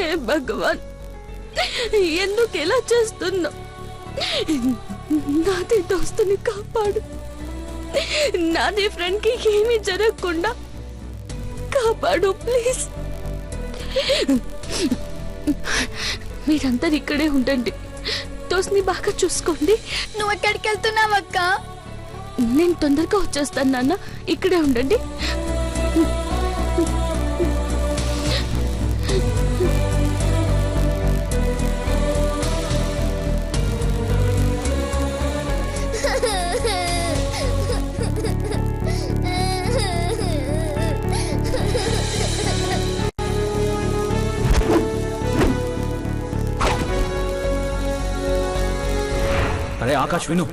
హే భగవాన్, ఎందుకు ఇలా చేస్తున్నావు? నాది దోస్తుని కాపాడు, నాది ఫ్రెండ్ కి ఏమీ జరగకుండా కాపాడు ప్లీజ్. మీరందరు ఇక్కడే ఉండండి, దోస్తుని బాగా చూసుకోండి. నువ్వు ఎక్కడికి వెళ్తున్నావు అక్క? నేను తొందరగా వచ్చేస్తాను నాన్న, ఇక్కడే ఉండండి. అరే ఆకాష్ విను,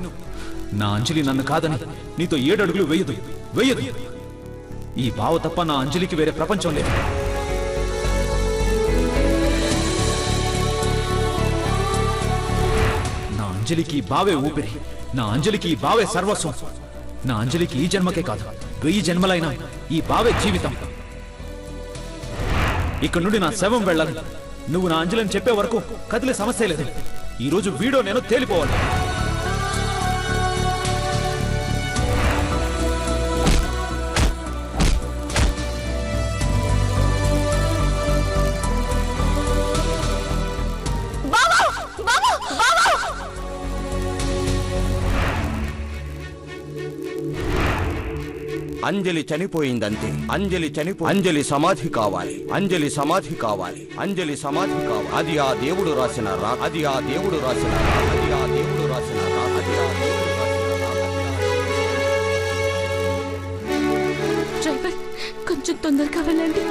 నా అంజలి నన్ను కాదని నీతో 7 అడుగులు వేయదు. ఈ బావ తప్ప నా అంజలికి వేరే ప్రపంచం లేదు. నా అంజలికి బావే ఊపిరి, నా అంజలికి బావే సర్వస్వం. నా అంజలికి ఈ జన్మకే కాదు, 1000 జన్మలైనా ఈ బావే జీవితం. ఇక్కడ నుండి నా శవం వెళ్ళాలి. నువ్వు నా అంజలిని చెప్పే వరకు కదిలే సమస్య లేదు. ఈ రోజు వీడో నేను తేలిపోవాలి. అంజలి చనిపోయిందంతే. అంజలి సమాధి కావాలి, అంజలి సమాధి కావాలి, అంజలి సమాధి కావాలి. అది ఆ దేవుడు రాసిన రా, అది ఆ దేవుడు రాసిన రా, అది ఆ దేవుడు రాసిన రా, అది ఆ దేవుడు రాసిన రా. డ్రైవర్, కొంచెం తొందరగా వెళ్ళండి.